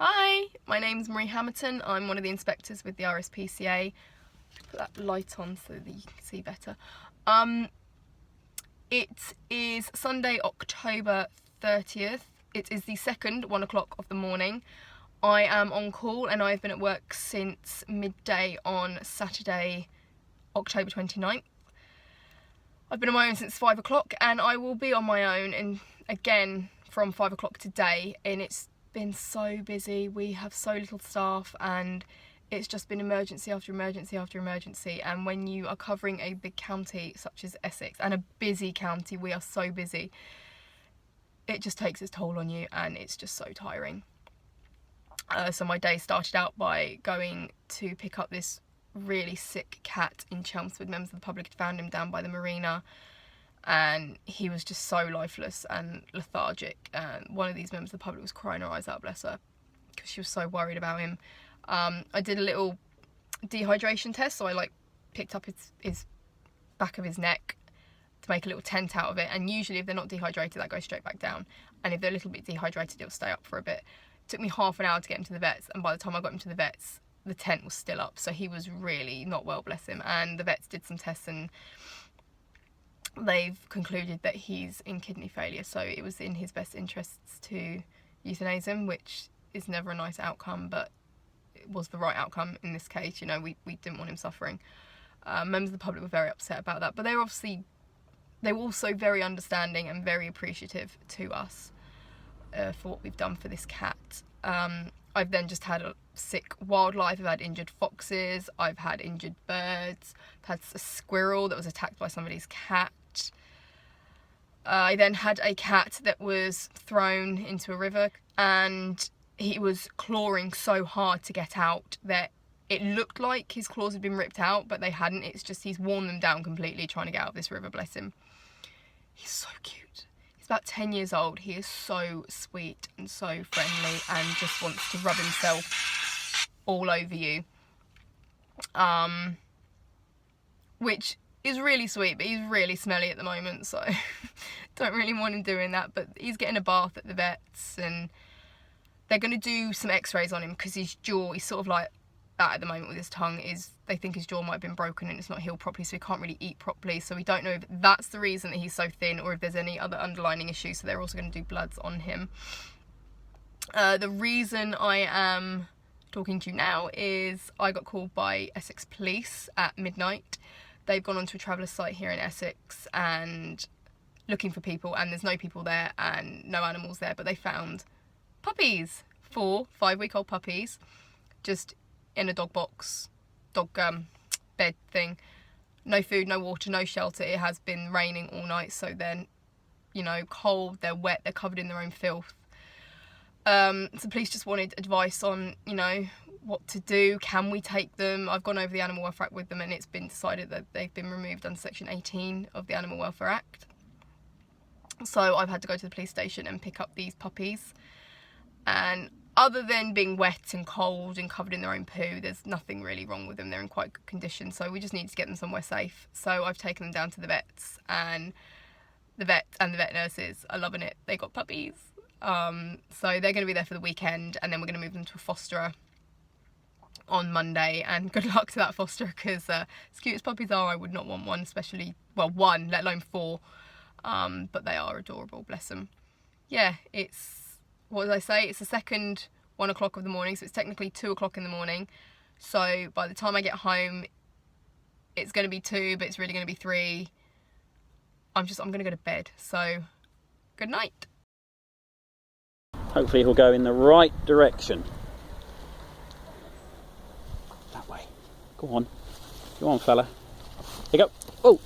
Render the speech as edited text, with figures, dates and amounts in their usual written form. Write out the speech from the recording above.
Hi, my name's Marie Hammerton. I'm one of the inspectors with the RSPCA. Put that light on so that you can see better. It is Sunday, October 30th. It is the second 1 o'clock of the morning. I am on call and I've been at work since midday on Saturday, October 29th. I've been on my own since 5 o'clock and I will be on my own and again from 5 o'clock today, and it's been so busy. We have so little staff and it's just been emergency after emergency after emergency, and when you are covering a big county such as Essex and a busy county, we are so busy, it just takes its toll on you and it's just so tiring. So my day started out by going to pick up this really sick cat in Chelmsford. Members of the public had found him down by the marina and he was just so lifeless and lethargic, and one of these members of the public was crying her eyes out, bless her, because she was so worried about him. I did a little dehydration test, so I picked up his back of his neck to make a little tent out of it, and usually if they're not dehydrated that goes straight back down, and if they're a little bit dehydrated it'll stay up for a bit. It took me half an hour to get him to the vets, and by the time I got him to the vets the tent was still up, so he was really not well, bless him, and the vets did some tests and they've concluded that he's in kidney failure, so it was in his best interests to euthanize him, which is never a nice outcome, but it was the right outcome in this case. You know, we didn't want him suffering. Members of the public were very upset about that, but they were also very understanding and very appreciative to us for what we've done for this cat. I've then just had a sick wildlife. I've had injured foxes, I've had injured birds, I've had a squirrel that was attacked by somebody's cat. I then had a cat that was thrown into a river and he was clawing so hard to get out that it looked like his claws had been ripped out, but they hadn't. It's just he's worn them down completely trying to get out of this river, bless him. He's so cute. He's about 10 years old. He is so sweet and so friendly and just wants to rub himself all over you. Which is really sweet, but he's really smelly at the moment, so don't really want him doing that. But he's getting a bath at the vets and they're going to do some x-rays on him because his jaw is sort of like that at the moment with his tongue. They think his jaw might have been broken and it's not healed properly, so he can't really eat properly, so we don't know if that's the reason that he's so thin or if there's any other underlying issues, so they're also going to do bloods on him. The reason I am talking to you now is I got called by Essex Police at midnight. They've gone onto a traveller's site here in Essex and looking for people, and there's no people there and no animals there, but they found puppies, 4 5-week-old puppies, just in a dog box, bed thing. No food, no water, no shelter. It has been raining all night, so they're, you know, cold, they're wet, they're covered in their own filth. So police just wanted advice on, you know, what to do. Can we take them? I've gone over the Animal Welfare Act with them and it's been decided that they've been removed under Section 18 of the Animal Welfare Act. So I've had to go to the police station and pick up these puppies. And other than being wet and cold and covered in their own poo, there's nothing really wrong with them. They're in quite good condition, so we just need to get them somewhere safe. So I've taken them down to the vets, and the vet and the vet nurses are loving it. They got puppies. So they're going to be there for the weekend, and then we're going to move them to a fosterer on Monday, and good luck to that fosterer, because as cute as puppies are, I would not want one, especially, well, one, let alone 4, but they are adorable, bless them. Yeah, it's, what did I say, it's the second 1 o'clock of the morning, so it's technically 2 o'clock in the morning, so by the time I get home it's going to be 2, but it's really going to be 3. I'm going to go to bed, so good night. Hopefully he'll go in the right direction. That way. Go on. Go on, fella. Here you go. Oh!